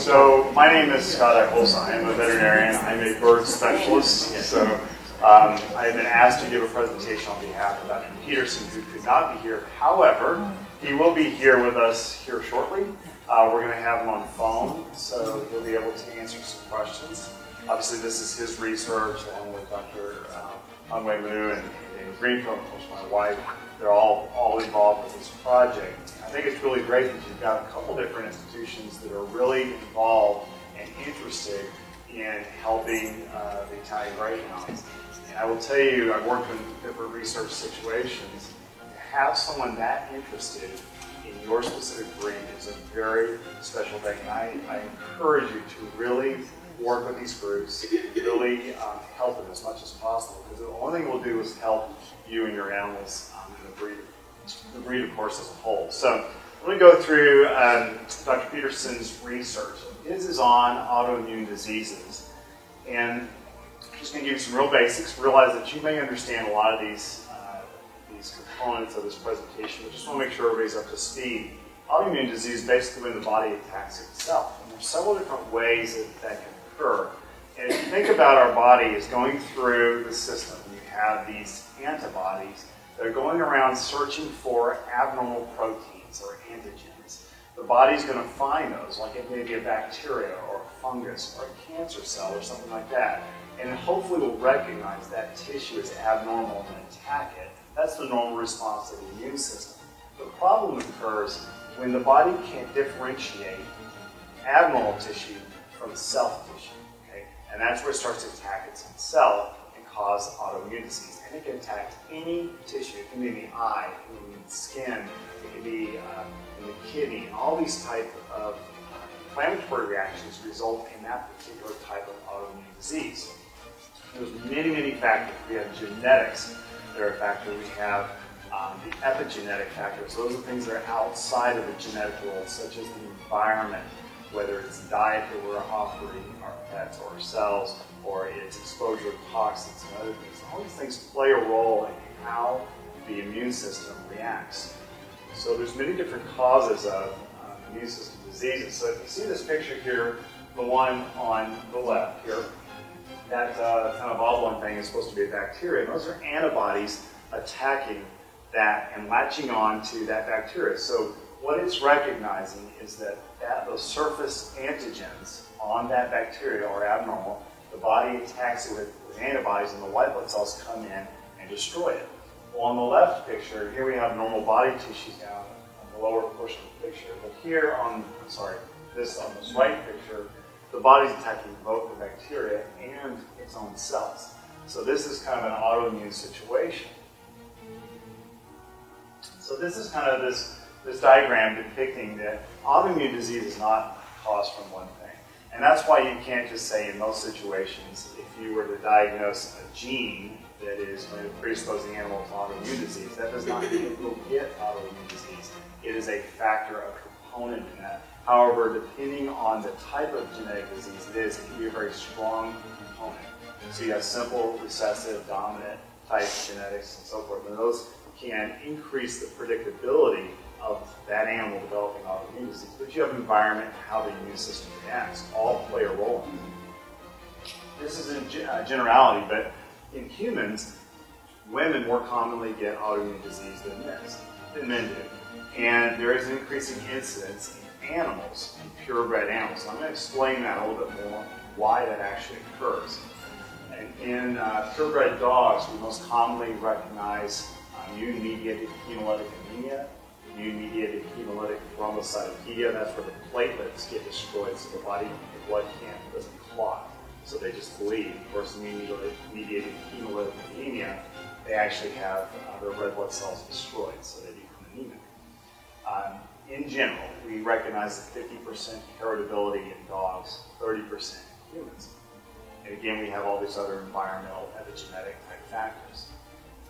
So my name is Scott Echols. I am a veterinarian. I'm a bird specialist. So I've been asked to give a presentation on behalf of Dr. Pedersen, who could not be here. However, he will be here with us here shortly. We're going to have him on the phone, so he'll be able to answer some questions. Obviously, this is his research, along with Dr. Frankenmuth and Greenfield, of course, my wife. They're all involved with this project. I think it's really great that you've got a couple different institutions that are really involved and interested in helping the Italian Greyhounds. And I will tell you, I've worked in different research situations. To have someone that interested in your specific breed is a very special thing. And I encourage you to really work with these groups, really help them as much as possible, because the only thing we'll do is help you and your animals and the breed, of course, as a whole. So let me go through Dr. Pedersen's research. His is on autoimmune diseases. And I'm just going to give you some real basics. Realize that you may understand a lot of these components of this presentation, but just want to make sure everybody's up to speed. Autoimmune disease is basically when the body attacks itself. And there's several different ways that can occur. And if you think about our body as going through the system, you have these antibodies that are going around searching for abnormal proteins or antigens. The body's going to find those, like it may be a bacteria or a fungus or a cancer cell or something like that, and hopefully will recognize that tissue as abnormal and attack it. That's the normal response of the immune system. The problem occurs when the body can't differentiate abnormal tissue from self tissue, okay? And that's where it starts to attack its own cell and cause autoimmune disease. And it can attack any tissue. It can be in the eye, it can be in the skin, it can be in the kidney. And all these type of inflammatory reactions result in that particular type of autoimmune disease. There's many, many factors. We have genetics that are a factor. We have the epigenetic factors. Those are things that are outside of the genetic world, such as the environment, whether it's diet that we're offering our pets or ourselves, or it's exposure to toxins and other things. All these things play a role in how the immune system reacts. So there's many different causes of immune system diseases. So if you see this picture here, the one on the left here, that kind of oblong thing is supposed to be a bacteria. Those are antibodies attacking that and latching on to that bacteria. So what it's recognizing is that those surface antigens on that bacteria are abnormal. The body attacks it with antibodies, and the white blood cells come in and destroy it. Well, on the left picture, here we have normal body tissues down on the lower portion of the picture. But here on this right picture, the body's attacking both the bacteria and its own cells. So this is kind of an autoimmune situation. So this is kind of this diagram depicting that autoimmune disease is not caused from one thing. And that's why you can't just say in most situations, if you were to diagnose a gene that is going to predispose the animal to autoimmune disease, that does not mean it will get autoimmune disease. It is a factor, a component in that. However, depending on the type of genetic disease it is, it can be a very strong component. So you have simple, recessive, dominant type genetics and so forth. And those can increase the predictability of that animal developing autoimmune disease. But you have environment and how the immune system reacts all play a role in it. This is in generality, but in humans, women more commonly get autoimmune disease than men do. And there is an increasing incidence in animals, in purebred animals. And I'm going to explain that a little bit more, why that actually occurs. And in purebred dogs, we most commonly recognize immune-mediated hemolytic anemia, immune-mediated hemolytic thrombocytopenia. That's where the platelets get destroyed, so the blood doesn't clot, so they just bleed. Of course, immune-mediated hemolytic anemia, they actually have their red blood cells destroyed, so they become anemic. In general, we recognize that 50% heritability in dogs, 30% in humans. And again, we have all these other environmental, epigenetic type factors.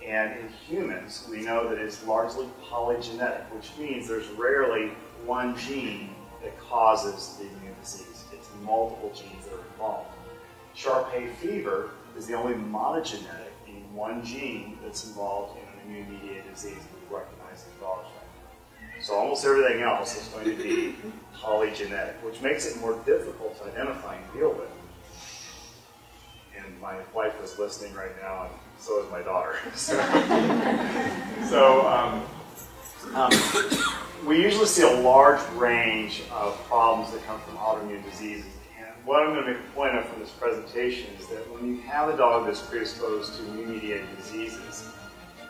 And in humans, we know that it's largely polygenetic, which means there's rarely one gene that causes the immune disease. It's multiple genes that are involved. Sharp-hay fever is the only monogenetic, meaning one gene that's involved in an immune-mediated disease that we recognize in dogs right now. So almost everything else is going to be polygenetic, which makes it more difficult to identify and deal with. And my wife is listening right now, and so is my daughter. We usually see a large range of problems that come from autoimmune diseases. And what I'm going to make a point of from this presentation is that when you have a dog that's predisposed to immune-mediated diseases,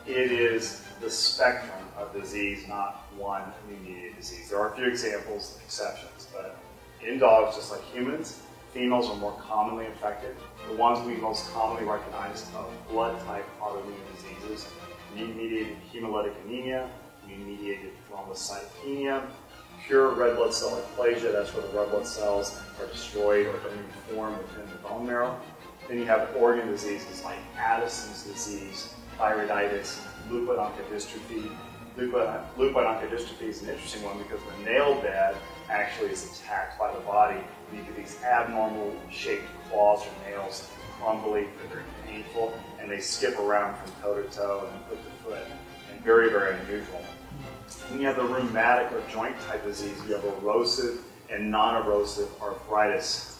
it is the spectrum of disease, not one immune-mediated disease. There are a few examples, exceptions, but in dogs, just like humans, females are more commonly infected. The ones we most commonly recognize are blood-type autoimmune diseases, immune-mediated hemolytic anemia, immune-mediated thrombocytopenia, pure red blood cell aplasia, that's where the red blood cells are destroyed or don't even form within the bone marrow. Then you have organ diseases like Addison's disease, thyroiditis, leukodystrophy. Leukodystrophy is an interesting one because the nail bed actually is attacked by the body. You get these abnormal shaped claws or nails, crumbly, they're very painful, and they skip around from toe to toe and foot to foot, and very, very unusual. Then you have the rheumatic or joint type disease. You have erosive and non-erosive arthritis.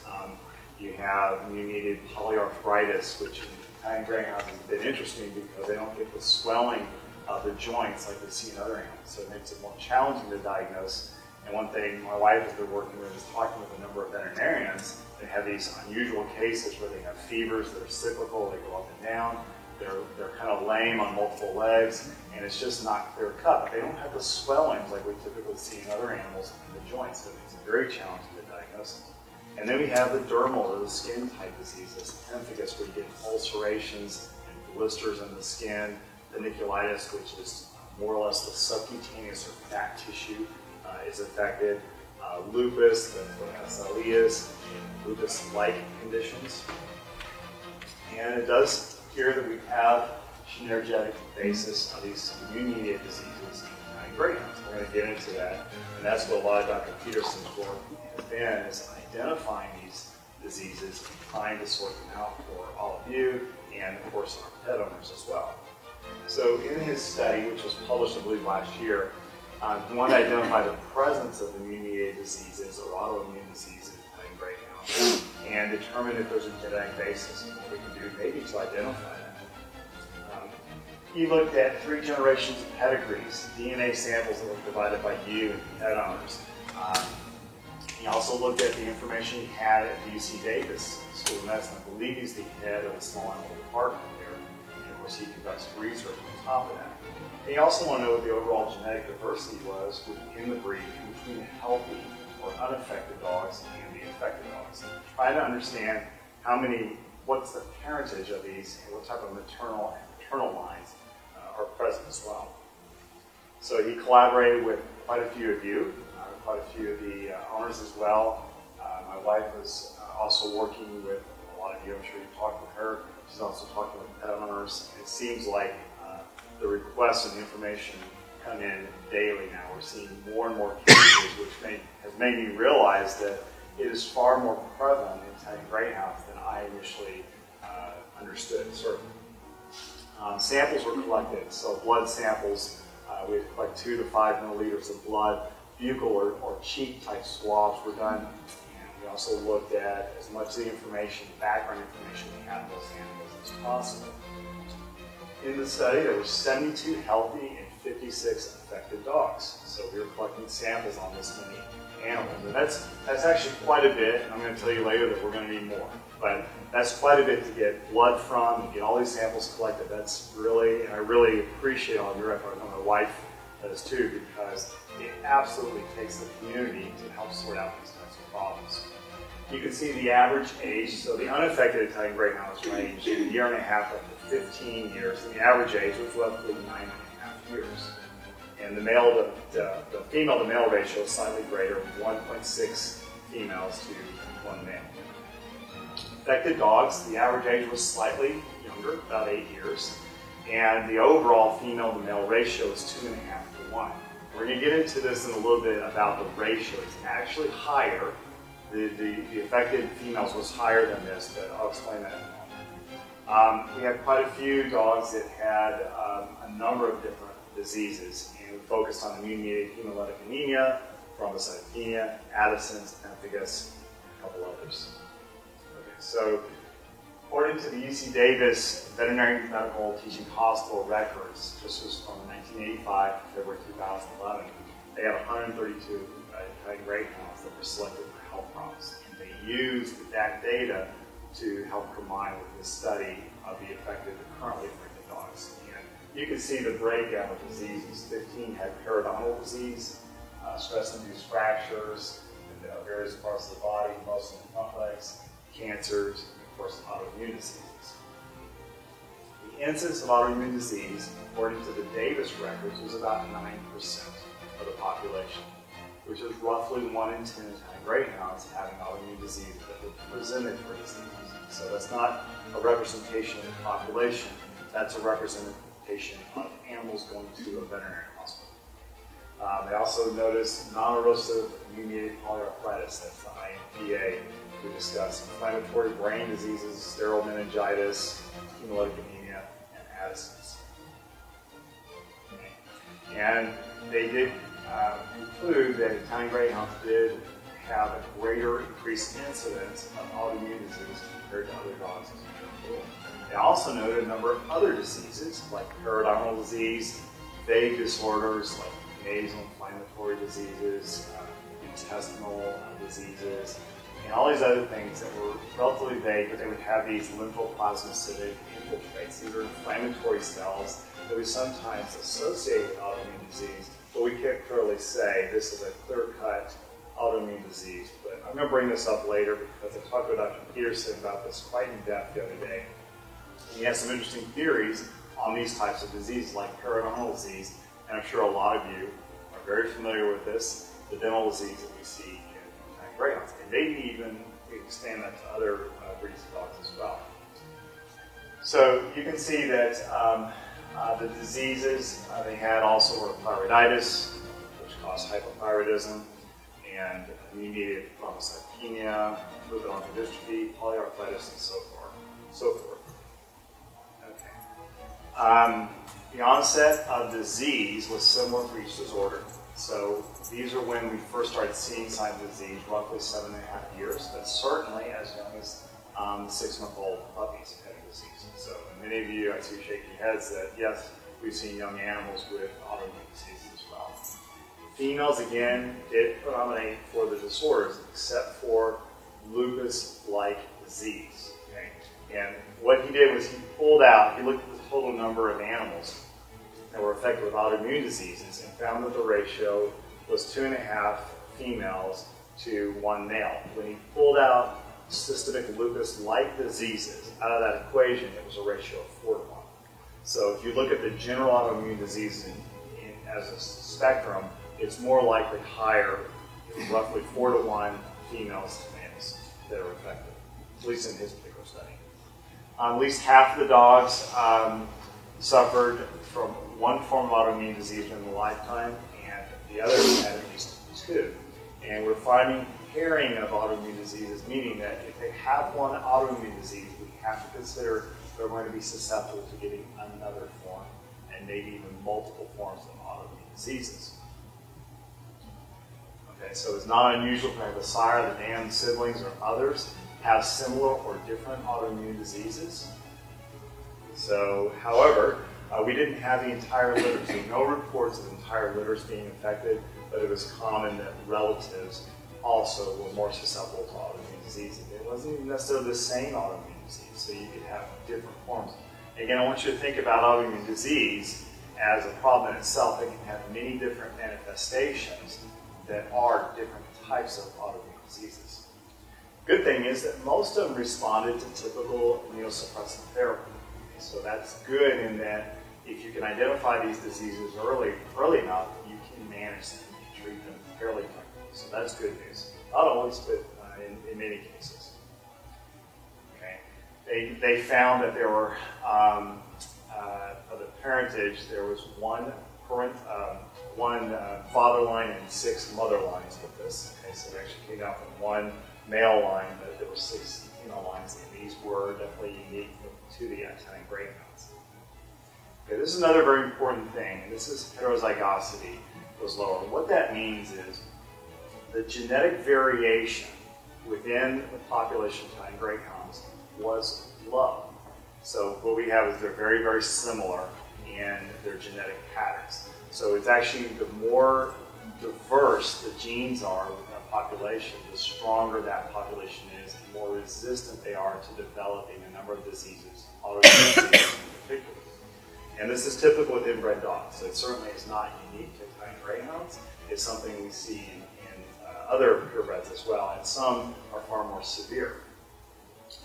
You have immune-mediated polyarthritis, which in Italian Greyhounds has been interesting because they don't get the swelling of the joints like we see in other animals, so it makes it more challenging to diagnose. And one thing my wife has been working with is talking with a number of veterinarians that have these unusual cases where they have fevers that are cyclical, they go up and down, they're kind of lame on multiple legs, and it's just not clear cut. But they don't have the swellings like we typically see in other animals in the joints, so it makes it very challenging to diagnose. And then we have the dermal or the skin type diseases, pemphigus, where you get ulcerations and blisters in the skin, paniculitis, which is more or less the subcutaneous or fat tissue is affected, lupus, the Asclepias, lupus-like conditions. And it does appear that we have synergetic basis of these immune-mediated diseases in greyhounds. We're going to get into that, and that's what a lot of Dr. Pedersen's work has been, is identifying these diseases and trying to sort them out for all of you and, of course, our pet owners as well. So in his study, which was published, I believe, last year, he wanted to identify the presence of immune-mediated diseases or autoimmune diseases in greyhounds and determine if there's a genetic basis and what we can do maybe to identify that. He looked at 3 generations of pedigrees, DNA samples that were provided by you and pet owners. He also looked at the information he had at the UC Davis School of Medicine. I believe he's the head of the small animal department there. And of course, he conducts research on top of that. And he also wanted to know what the overall genetic diversity was within the breed between the healthy or unaffected dogs and the infected dogs. Trying to understand what's the parentage of these and what type of maternal and paternal lines are present as well. So he collaborated with quite a few of you, quite a few of the owners as well. My wife was also working with a lot of you. I'm sure you've talked with her. She's also talking with pet owners. It seems like the requests and the information come in daily now. We're seeing more and more cases, which has made me realize that it is far more prevalent in Italian Greyhounds than I initially understood, certainly. Samples were collected, so blood samples. We had to collect 2 to 5 milliliters of blood. Buccal or cheek type swabs were done. And we also looked at as much of the information, background information we had on those animals as possible. In the study, there were 72 healthy and 56 infected dogs. So we were collecting samples on this many animals. And that's actually quite a bit. And I'm going to tell you later that we're going to need more. But that's quite a bit to get blood from and get all these samples collected. That's really, and I really appreciate all of your effort. I know my wife does too, because it absolutely takes the community to help sort out these types of problems. You can see the average age. So the unaffected Italian Greyhounds range in 1.5 years up to 15 years. And the average age was roughly 9.5 years. And the female to male ratio is slightly greater, 1.6 females to 1 male. Affected dogs, the average age was slightly younger, about 8 years. And the overall female to male ratio is 2.5 to 1. We're going to get into this in a little bit about the ratio. It's actually higher. The affected females was higher than this, but I'll explain that in a moment. We had quite a few dogs that had a number of different diseases, and we focused on immune-mediated hemolytic anemia, thrombocytopenia, Addison's, pemphigus, and a couple others. Okay, so according to the UC Davis Veterinary Medical Teaching Hospital records, this was from 1985 to February 2011, they had 132 Italian Greyhounds that were selected for health problems. And they used that data to help combine with this study of the affected, currently affected dogs. And you can see the breakdown of diseases. 15 had periodontal disease, stress-induced fractures in various parts of the body, mostly in the front legs, cancers, and of course autoimmune diseases. The incidence of autoimmune disease, according to the Davis records, was about 9% of the population, which is roughly 1 in 10 Italian Greyhounds having autoimmune disease that were presented for disease. So that's not a representation of the population, that's a representation of animals going to a veterinary hospital. They also noticed non-erosive immune-mediated polyarthritis, that's the IGCA we discussed, inflammatory brain diseases, sterile meningitis, hemolytic anemia, and Addison's. Okay. And they did conclude that Italian Greyhounds did have a greater increased incidence of autoimmune disease compared to other dogs. They also noted a number of other diseases like periodontal disease, vague disorders like nasal inflammatory diseases, intestinal diseases, and all these other things that were relatively vague, but they would have these lymphoplasmacytic infiltrates. These are inflammatory cells that we sometimes associate with autoimmune disease, but we can't clearly say this is a clear-cut autoimmune disease. But I'm going to bring this up later because I talked with Dr. Pedersen about this quite in depth the other day. And he has some interesting theories on these types of diseases like periodontal disease, and I'm sure a lot of you are very familiar with this, the dental disease that we see in Greyhounds. And maybe even expand that to other breeds of dogs as well. So you can see that the diseases they had also were thyroiditis, which caused hypothyroidism, and immune-mediated thrombocytopenia, leukodystrophy, polyarthritis, and so forth. Okay. The onset of disease was similar for each disorder. So these are when we first started seeing signs of disease, roughly 7.5 years, but certainly as young as 6-month-old puppies had disease. So many of you, I see shaking your heads that yes, we've seen young animals with autoimmune disease as well. Females, again, did predominate for the disorders, except for lupus-like disease. Okay? And what he did was he pulled out, he looked at the total number of animals that were affected with autoimmune diseases and found that the ratio was 2.5 females to 1 male. When he pulled out systemic lupus-like diseases out of that equation, it was a ratio of 4 to 1. So if you look at the general autoimmune disease as a spectrum, it's more likely higher, roughly 4 to 1 females to males that are affected, at least in his particular study. At least half of the dogs suffered from one form of autoimmune disease in their lifetime, and the others had at least 2. And we're finding pairing of autoimmune diseases, meaning that if they have one autoimmune disease, we have to consider they're going to be susceptible to getting another form, and maybe even multiple forms of autoimmune diseases. Okay, so it's not unusual to have a sire, the dam siblings, or others have similar or different autoimmune diseases. So, however, we didn't have the entire litter, so no reports of entire litters being affected, but it was common that relatives also were more susceptible to autoimmune disease. It wasn't even necessarily the same autoimmune disease, so you could have different forms. Again, I want you to think about autoimmune disease as a problem in itself. It can have many different manifestations that are different types of autoimmune diseases. Good thing is that most of them responded to typical immunosuppressant therapy. So that's good in that if you can identify these diseases early enough, you can manage them and treat them fairly quickly. So that's good news. Not always, but in many cases. Okay. They found that there were, of the parentage, there was one father line and 6 mother lines with this. Okay, so it actually came out from one male line, but there were 6 female lines, and these were definitely unique to the Italian Greyhounds. Okay, this is another very important thing, and this is heterozygosity was lower. What that means is the genetic variation within the population of Italian Greyhounds was low. So what we have is they're very, very similar in their genetic patterns. So it's actually the more diverse the genes are within a population, the stronger that population is, the more resistant they are to developing a number of diseases, autoimmune diseases in particular. And this is typical with inbred dogs. So it certainly is not unique to Italian Greyhounds. It's something we see in other purebreds as well, and some are far more severe.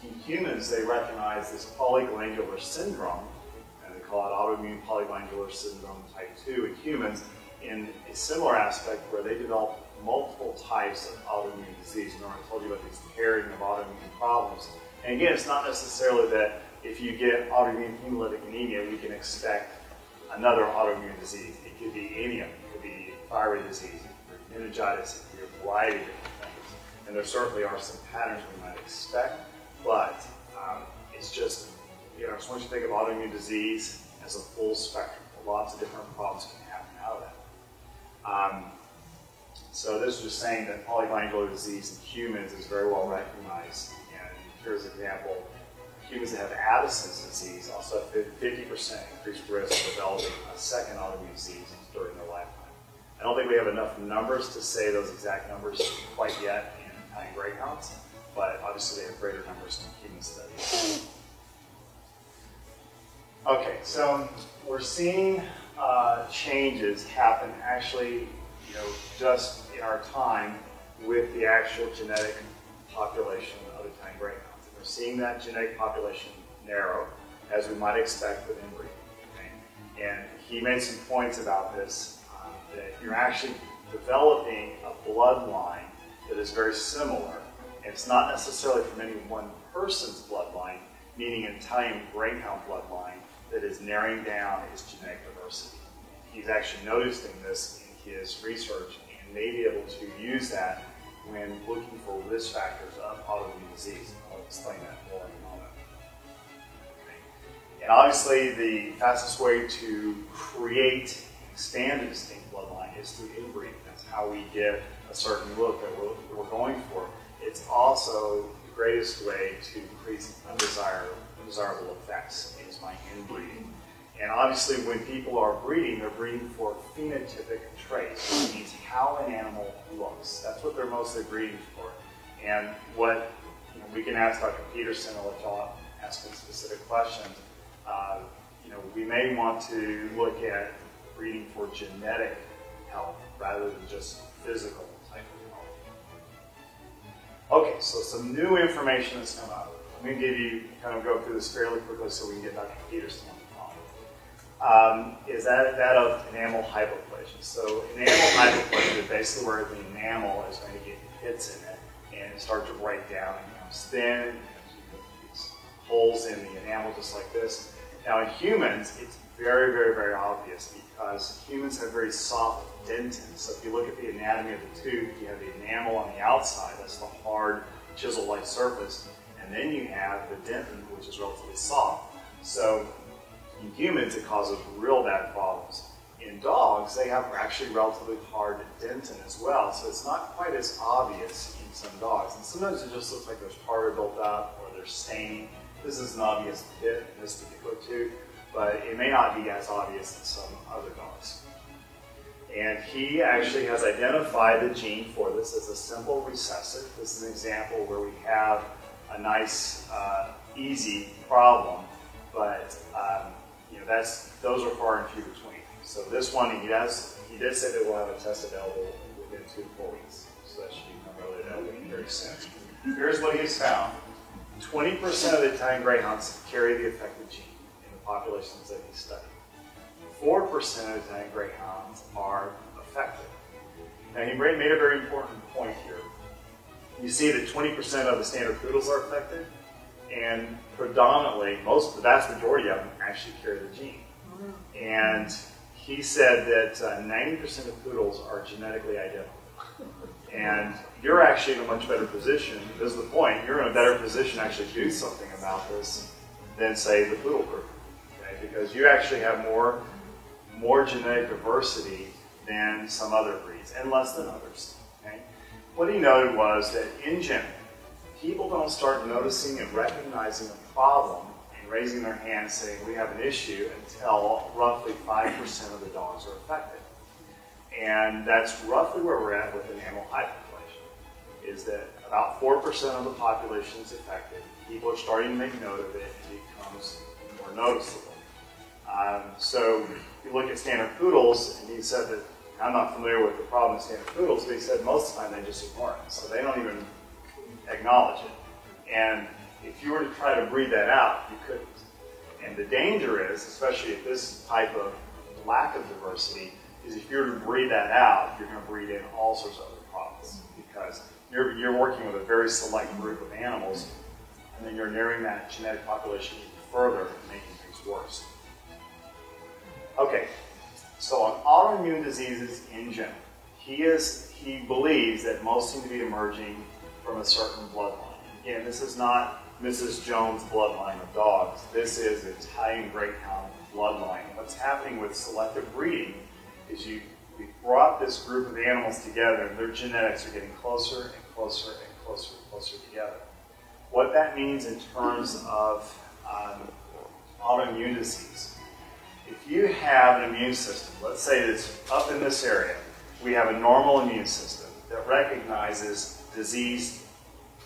In humans, they recognize this polyglandular syndrome, and they call it autoimmune polyglandular syndrome type 2 in humans, in a similar aspect where they develop multiple types of autoimmune disease. Remember, I told you about these pairing of autoimmune problems. And again, it's not necessarily that if you get autoimmune hemolytic anemia, we can expect another autoimmune disease. It could be any of them. It could be thyroid disease, it could be meningitis, it could be a variety of different things. And there certainly are some patterns we might expect, but it's just, just once you think of autoimmune disease as a full spectrum, lots of different problems can happen out of that. So this is just saying that polyglandular disease in humans is very well recognized. And here's an example. Humans that have Addison's disease also have 50% increased risk of developing a second autoimmune disease during their lifetime. I don't think we have enough numbers to say those exact numbers quite yet in Italian Greyhounds, but obviously they have greater numbers in human studies. Okay, so we're seeing changes happen actually, just in our time with the actual genetic population of Italian Greyhounds. And we're seeing that genetic population narrow, as we might expect with inbreeding. Okay? And he made some points about this, that you're actually developing a bloodline that is very similar. And it's not necessarily from any one person's bloodline, meaning an Italian Greyhound bloodline that is narrowing down its genetic diversity. He's actually noticing this in his research and may be able to use that when looking for risk factors of autoimmune disease. I'll explain that more in a moment. Okay. And obviously the fastest way to create and expand a distinct bloodline is through inbreeding. That's how we get a certain look that we're going for. It's also the greatest way to increase undesirable effects is by inbreeding. And obviously when people are breeding, they're breeding for phenotypic traits, which means how an animal looks. That's what they're mostly breeding for. And what we can ask Dr. Pedersen or let y'all ask him specific questions. We may want to look at breeding for genetic health rather than just physical type of health. Okay, so some new information has come out. I'm going to give you, go through this fairly quickly so we can get Dr. Pedersen on the phone. Is that of enamel hypoplasia. So enamel hypoplasia is basically where the enamel is going to get pits in it and start to break down and becomes thin, and these holes in the enamel just like this. Now in humans, it's very, very, very obvious because humans have very soft dentins. So if you look at the anatomy of the tooth, you have the enamel on the outside, that's the hard chisel-like surface, and then you have the dentin, which is relatively soft. So in humans, it causes real bad problems. In dogs, they have actually relatively hard dentin as well, so it's not quite as obvious in some dogs. And sometimes it just looks like there's tartar built up or there's staining. This is an obvious pit in this particular tooth, but it may not be as obvious in some other dogs. And he actually has identified the gene for this as a simple recessive. This is an example where we have a nice, easy problem, but those are far and few between. So this one, he did say that we'll have a test available within 2 to 4 weeks. So that should be available very soon. Here's what he has found. 20% of the Italian Greyhounds carry the affected gene in the populations that he studied. 4% of Italian Greyhounds are affected. Now he made a very important point here. You see that 20% of the standard poodles are affected, and predominantly, the vast majority of them actually carry the gene. And he said that 90% of poodles are genetically identical. And you're actually in a much better position, this is the point, you're in a better position to actually do something about this than, say, the poodle group. Okay? okay? Because you actually have more genetic diversity than some other breeds, and less than others, okay? What he noted was that in general, people don't start noticing and recognizing a problem and raising their hand saying we have an issue until roughly 5% of the dogs are affected. And that's roughly where we're at with an animal high population, is that about 4% of the population is affected. People are starting to make note of it, and it becomes more noticeable. So you look at standard poodles, and he said that, I'm not familiar with the problem with standard poodles, but he said most of the time they just ignore it. So they don't even acknowledge it. And if you were to try to breed that out, you couldn't. And the danger is, especially at this type of lack of diversity, is if you were to breed that out, you're going to breed in all sorts of other problems. Because you're working with a very select group of animals, and then you're narrowing that genetic population even further and making things worse. Okay, so on autoimmune diseases in general, he believes that most seem to be emerging from a certain bloodline. Again, this is not Mrs. Jones' bloodline of dogs. This is Italian Greyhound bloodline. What's happening with selective breeding is we brought this group of animals together, and their genetics are getting closer and closer and closer and closer together. What that means in terms of autoimmune disease, if you have an immune system, let's say it's up in this area, we have a normal immune system that recognizes disease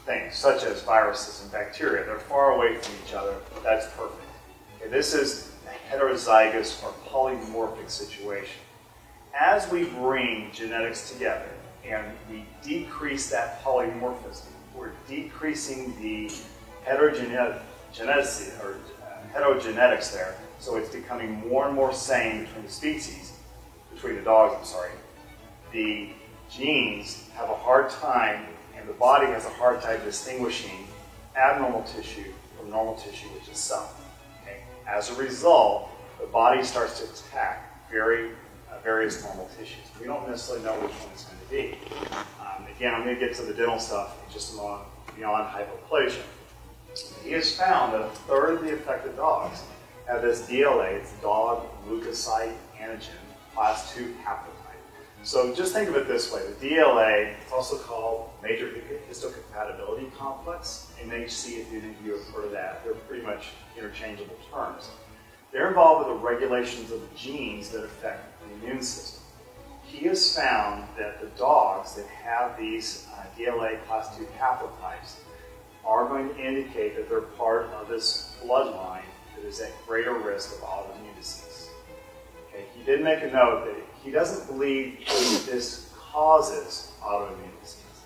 things, such as viruses and bacteria. They're far away from each other, but that's perfect. Okay, this is a heterozygous or polymorphic situation. As we bring genetics together and we decrease that polymorphism, we're decreasing the heterogenetics there, so it's becoming more and more same between the species, between the dogs, I'm sorry. The genes have a hard time, and the body has a hard time distinguishing abnormal tissue from normal tissue, which is self. Okay? As a result, the body starts to attack various normal tissues. We don't necessarily know which one it's going to be. Again, I'm going to get to the dental stuff in just a moment beyond hypoplasia. He has found that a third of the affected dogs have this DLA, it's dog leukocyte antigen, class 2 haplotype. So just think of it this way, the DLA, it's also called major histocompatibility complex, MHC, if any of you have heard of that. They're pretty much interchangeable terms. They're involved with the regulations of the genes that affect the immune system. He has found that the dogs that have these DLA class 2 haplotypes are going to indicate that they're part of this bloodline that is at greater risk of autoimmune disease. Okay? He did make a note that he doesn't believe this causes autoimmune disease.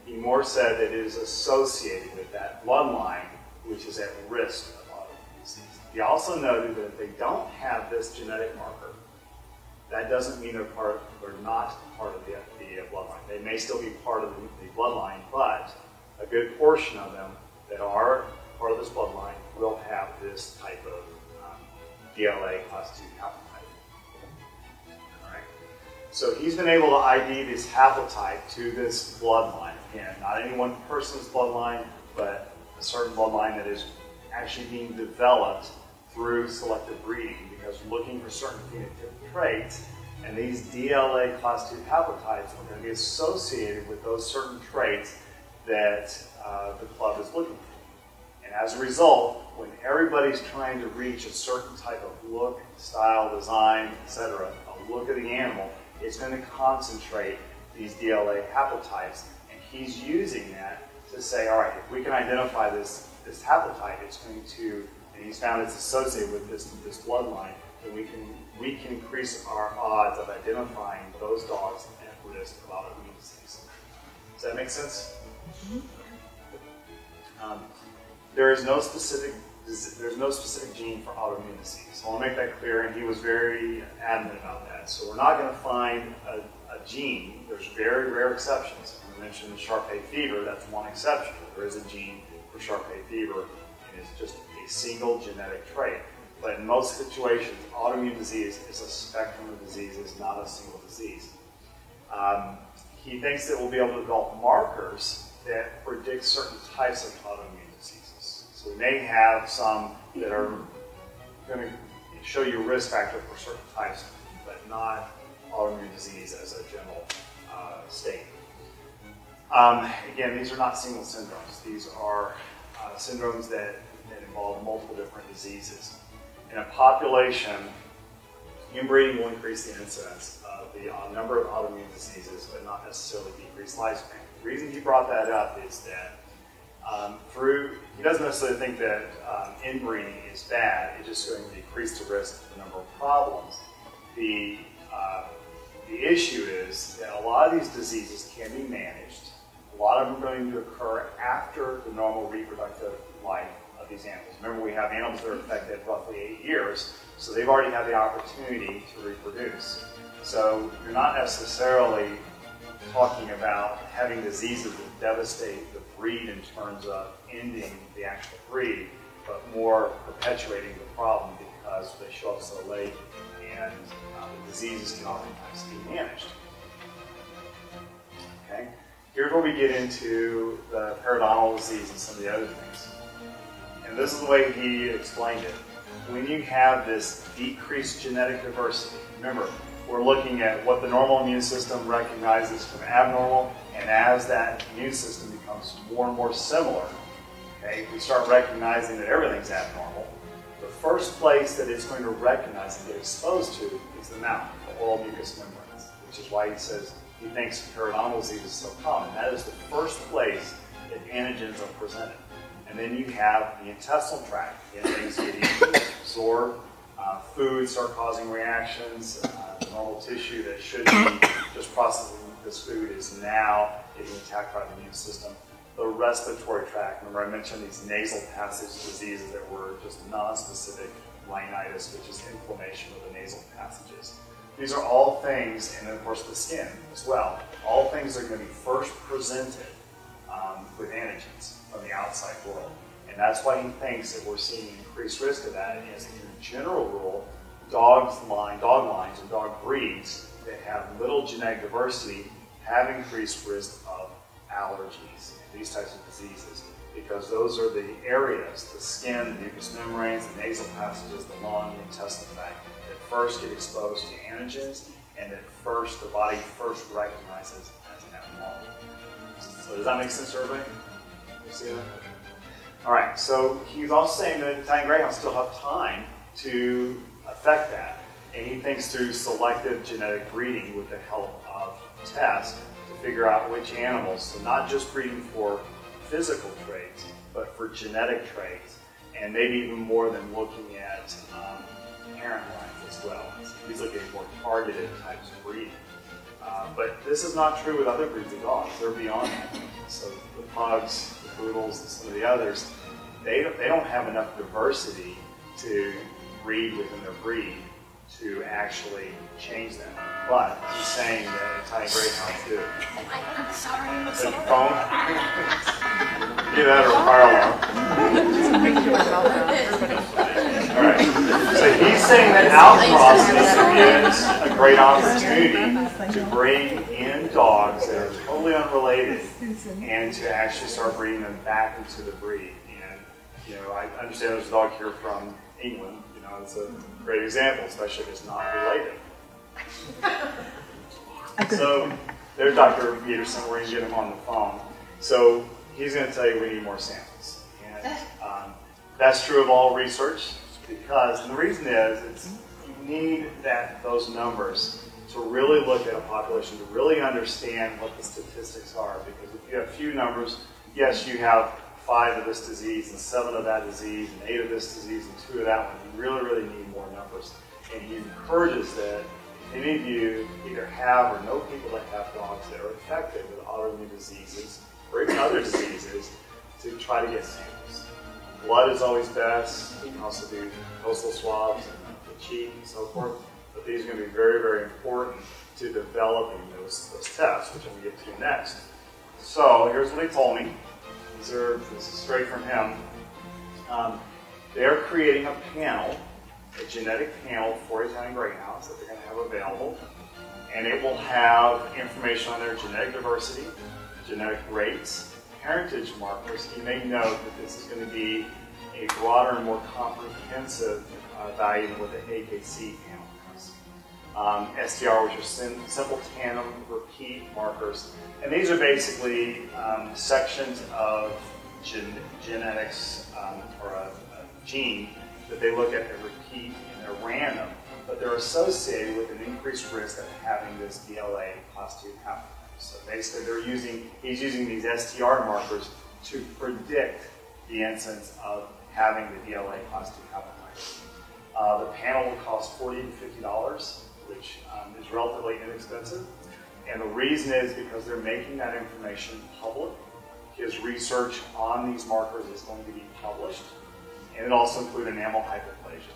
He more said that it is associated with that bloodline which is at risk of autoimmune disease. He also noted that if they don't have this genetic marker, that doesn't mean they're not part of the bloodline. They may still be part of the bloodline, but a good portion of them that are part of this bloodline will have this type of DLA class 2 haplotype. All right. So he's been able to ID this haplotype to this bloodline. Again, not any one person's bloodline, but a certain bloodline that is actually being developed through selective breeding, because we're looking for certain phenotypic traits, and these DLA class 2 haplotypes are going to be associated with those certain traits that the club is looking for. And as a result, when everybody's trying to reach a certain type of look, style, design, etc., a look of the animal, it's going to concentrate these DLA haplotypes, and he's using that to say, all right, if we can identify this haplotype, it's going to, and he's found it's associated with this bloodline, then we can increase our odds of identifying those dogs at risk of autoimmune disease. Does that make sense? There is no specific gene for autoimmune disease. So I'll make that clear, and he was very adamant about that. So we're not going to find a gene. There's very rare exceptions. I mentioned the Shar-Pei fever, that's one exception. There is a gene for Shar-Pei fever, and it's just a single genetic trait. But in most situations, autoimmune disease is a spectrum of diseases, not a single disease. He thinks that we'll be able to develop markers that predict certain types of autoimmune diseases. So we may have some that are going to show you a risk factor for certain types, but not autoimmune disease as a general state. Again, these are not single syndromes. These are syndromes that involve multiple different diseases. In a population, inbreeding will increase the incidence of the number of autoimmune diseases, but not necessarily decrease lifespan. The reason he brought that up is that he doesn't necessarily think that inbreeding is bad. It's just going to decrease the risk of the number of problems. The issue is that a lot of these diseases can be managed. A lot of them are going to occur after the normal reproductive life of these animals. Remember, we have animals that are affected roughly 8 years, so they've already had the opportunity to reproduce. So you're not necessarily talking about having diseases that devastate the breed in terms of ending the actual breed, but more perpetuating the problem because they show up so late and the diseases can oftentimes be managed. Okay? Here's where we get into the periodontal disease and some of the other things. And this is the way he explained it. When you have this decreased genetic diversity, remember, we're looking at what the normal immune system recognizes from abnormal, and as that immune system becomes more and more similar, okay, we start recognizing that everything's abnormal. The first place that it's going to recognize and get exposed to is the mouth, the oral mucous membranes, which is why he says he thinks periodontal disease is so common. That is the first place that antigens are presented. And then you have the intestinal tract, and things get absorbed, foods start causing reactions, the normal tissue that should be just processing this food is now getting attacked by the immune system. The respiratory tract, remember I mentioned these nasal passage diseases that were just non-specific, rhinitis, which is inflammation of the nasal passages. These are all things, and then of course the skin as well, all things that are going to be first presented with antigens from the outside world. And that's why he thinks that we're seeing increased risk of that. And as a general rule, dog lines and dog breeds that have little genetic diversity have increased risk of allergies and these types of diseases, because those are the areas, the skin, the mucous membranes, the nasal passages, the lung, the intestinal tract, that first get exposed to antigens and that the body first recognizes as an abnormal. So does that make sense to everybody? You see that? All right, so he's also saying that Italian Greyhounds still have time to affect that. And he thinks through selective genetic breeding with the help of tests to figure out which animals, so not just breeding for physical traits, but for genetic traits, and maybe even more than looking at parent lines as well. So he's looking at more targeted types of breeding. But this is not true with other breeds of dogs. They're beyond that. So the pugs, the poodles, and some of the others, they don't have enough diversity to breed within their breed to actually change them. But he's saying that Italian Greyhounds do. I'm sorry. Is it your phone? Either that or a fire alarm. Alright, so he's saying that outcrossing is a great opportunity to bring in dogs that are totally unrelated and to actually start bringing them back into the breed. And, you know, I understand there's a dog here from England. You know, it's a great example, especially if it's not related. So there's Dr. Pedersen. We're going to get him on the phone. So he's going to tell you we need more samples. And that's true of all research, because, and the reason is, you need those numbers to really look at a population, to really understand what the statistics are. Because if you have few numbers, yes, you have 5 of this disease and 7 of that disease and 8 of this disease and 2 of that one. You really, really need more numbers. And he encourages that if any of you either have or know people that have dogs that are affected with autoimmune diseases or even other diseases, to try to get samples. Blood is always best. You can also do coastal swabs and the cheek and so forth. But these are going to be very, very important to developing those tests, which I'm going to get to next. So here's what he told me. This is straight from him. They're creating a panel, a genetic panel for Italian Greyhounds that they're going to have available. And it will have information on their genetic diversity, genetic rates, parentage markers. You may note that this is going to be a broader and more comprehensive value than what the AKC panel has. STR, which are simple tandem repeat markers. And these are basically sections of genetics or a gene that they look at and repeat, and they're random, but they're associated with an increased risk of having this DLA class 2 haplotype. So basically he's using these STR markers to predict the incidence of having the DLA class 2 haplotype. The panel will cost $40 to $50, which is relatively inexpensive. And the reason is because they're making that information public. His research on these markers is going to be published. And it also includes enamel hyperplasia.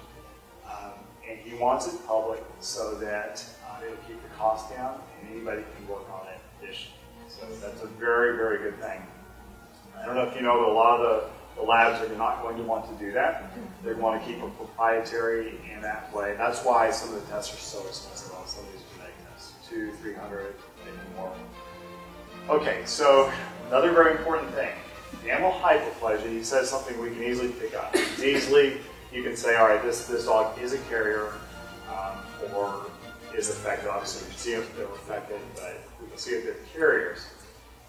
And he wants it public so that it'll keep the cost down and anybody can work on it additionally. So that's a very, very good thing. I don't know if you know, but a lot of the labs are not going to want to do that. They want to keep it proprietary in that way. That's why some of the tests are so expensive on some of these genetic tests, $200, $300, maybe more. Okay, so another very important thing. Enamel hyperplasia, he says something we can easily pick up. You can say, all right, this dog is a carrier or is affected. Obviously, we can see if they're affected, but we can see if they're carriers.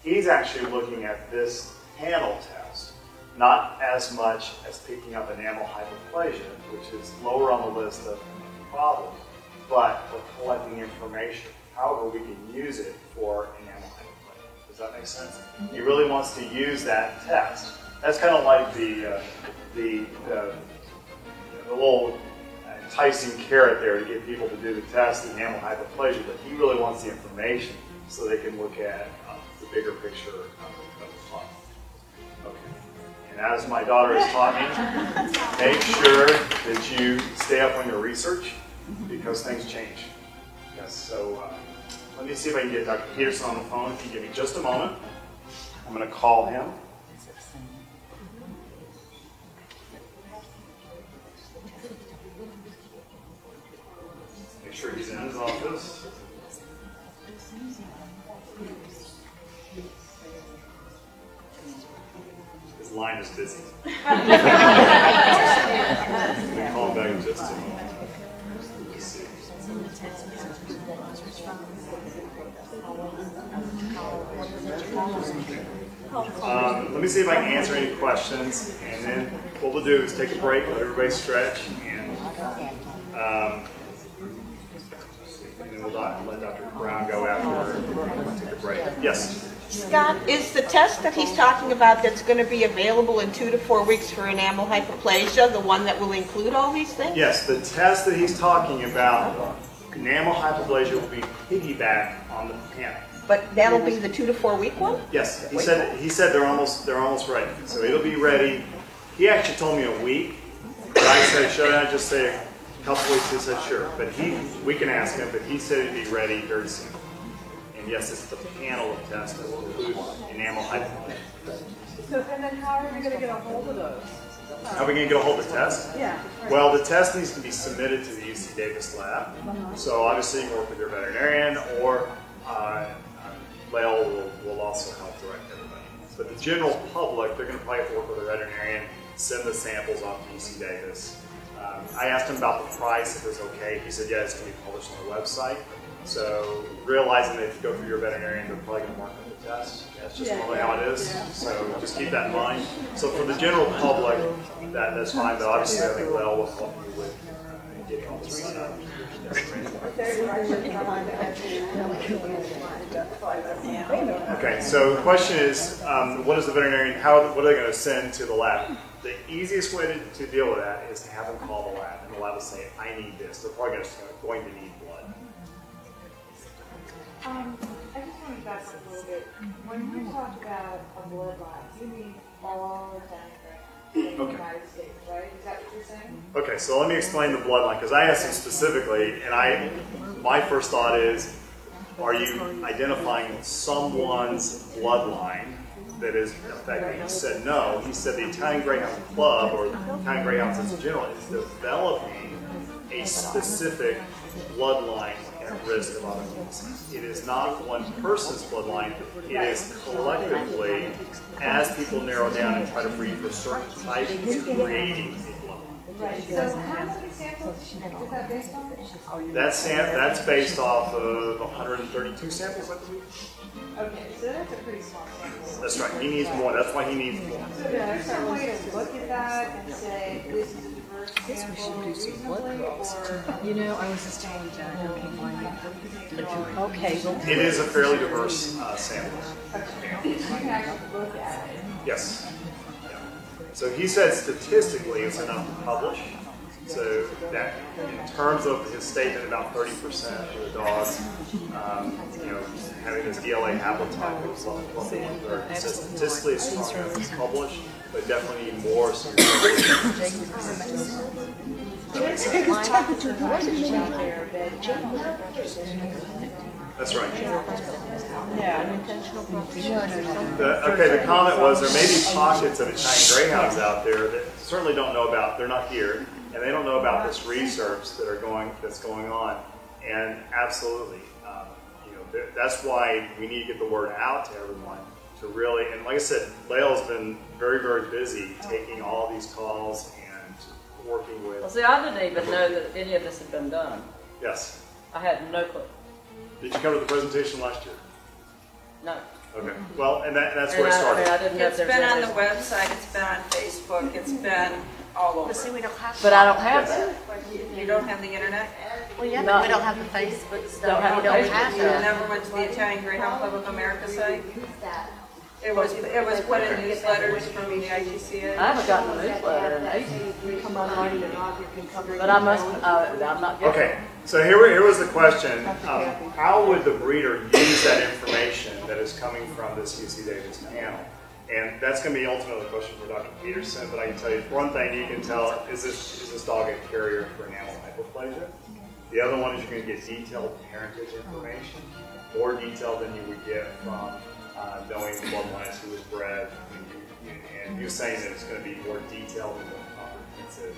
He's actually looking at this panel test, not as much as picking up enamel hyperplasia, which is lower on the list of problems, but we're collecting information. However, we can use it for enamel hyperplasia. Does that make sense? He really wants to use that test. That's kind of like the little enticing carrot there to get people to do the test, the enamel hyperplasia, but he really wants the information so they can look at the bigger picture of the plot. Okay. And as my daughter has taught me, make sure that you stay up on your research because things change. Yes, so let me see if I can get Dr. Pedersen on the phone. If you give me just a moment, I'm going to call him. Make sure he's in his office. His line is busy. I'm going to call him back in just a moment. Let's see. Let me see if I can answer any questions, and then what we'll do is take a break, let everybody stretch, and then we'll let Dr. Brown go after we take a break. Yes? Scott, is the test that he's talking about that's going to be available in 2 to 4 weeks for enamel hyperplasia the one that will include all these things? Yes, the test that he's talking about, enamel hyperplasia, will be piggyback on the panel. But that'll be the 2 to 4 week one? Yes, he said they're almost ready. So it'll be ready. He actually told me a week, but I said, should I just say a couple weeks? He said, sure. But we can ask him, but he said it'd be ready very soon. And yes, it's the panel of tests that will include enamel hyperplasia. So, and then how are we going to get a hold of those? How are we going to get a hold of the test? Yeah. Well, the test needs to be submitted to the UC Davis lab. So obviously you can work with your veterinarian, or Lael will also help direct everybody. But the general public, they're going to probably work with a veterinarian, send the samples off to UC Davis. I asked him about the price, if it was okay. He said, yeah, it's going to be published on the website. So realizing that if you go through your veterinarian, they're probably going to mark up the test. That's just normally how it is. So just keep that in mind. So for the general public, that's fine. But obviously, I think Lael will help you with getting all this set up. Okay, so the question is, what is the veterinarian, what are they going to send to the lab? The easiest way to deal with that is to have them call the lab, and the lab will say, I need this. They're probably going to need blood. I just want to back up a little bit. When you talk about a bloodline, you mean all the time in the United States, right? Is that what you're saying? Okay, so let me explain the bloodline, because I asked him specifically, and my first thought is, are you identifying someone's bloodline that is affected? He said no. He said the Italian Greyhound Club, or Italian Greyhounds in general, is developing a specific bloodline at risk of autoimmunity. It is not one person's bloodline. It is collectively, as people narrow down and try to breed for certain types, creating a bloodline. Right, so how many samples is that based on? That's based off of 132 samples, I believe. Okay, so that's a pretty small sample. That's right. He needs more. That's why he needs more. So is there some way to look at that and say, this is a diverse sample reasonably, or? You know, I was just telling Jack, okay, well, It is a fairly diverse sample. Okay, you can actually look at it. Yes. Yeah. So he said statistically it's enough to publish. So that in terms of his statement, about 30% of the dogs, having this DLA haplotype was plus the 1/3. So statistically it's strong enough to publish, but definitely need more. So that's right. Yeah, unintentional publishing. The comment was there may be pockets of Italian Greyhounds out there that certainly don't know about, they're not here, and they don't know about this research that's going on. And absolutely, that's why we need to get the word out to everyone to really, and like I said, Lael's been very, very busy taking all these calls and working with. Well, see, I didn't even know that any of this had been done. Yes. I had no clue. Did you come to the presentation last year? No. Okay. Well, and that's where it started. I didn't know It's if there been on was the website, it's been on Facebook, it's been all over. but I don't have that. You don't have the internet? Well, yeah, No. but we don't have the Facebook stuff. Don't have We don't Facebook. have You that. never went to the Italian Greyhound Club of America site? It was put in newsletters from the IGCA. I haven't gotten a newsletter in ages. But I must, I'm not getting Okay, so here was the question. How would the breeder use that information that is coming from this UC Davis panel? And that's going to be ultimately a question for Dr. Pedersen, but I can tell you one thing you can tell, is this dog a carrier for enamel hypoplasia? The other one is you're going to get detailed parentage information, more detailed than you would get from knowing the bloodlines, who was bred, and you saying that it's going to be more detailed and more comprehensive.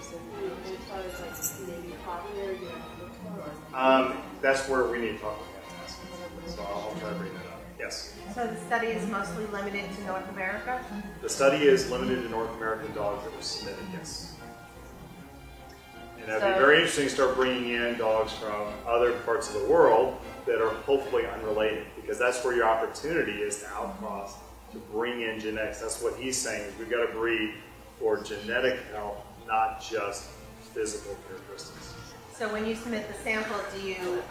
That's where we need to talk with him. So I'll try to bring that up. Yes. So the study is mostly limited to North America? The study is limited to North American dogs that were submitted, yes. And that'd be very interesting to start bringing in dogs from other parts of the world that are hopefully unrelated, because that's where your opportunity is to outcross, to bring in genetics. That's what he's saying, is we've got to breed for genetic health, not just physical characteristics. So when you submit the sample, do you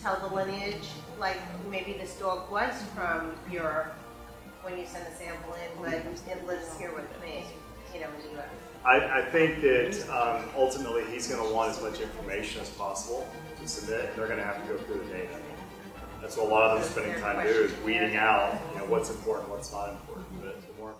tell the lineage, like maybe this dog was from Europe when you send the sample in, but it lives here with me, in the U.S.? I think that ultimately he's going to want as much information as possible to submit, and they're going to have to go through the data. That's what a lot of them spending time do, is weeding out what's important, what's not important. But the more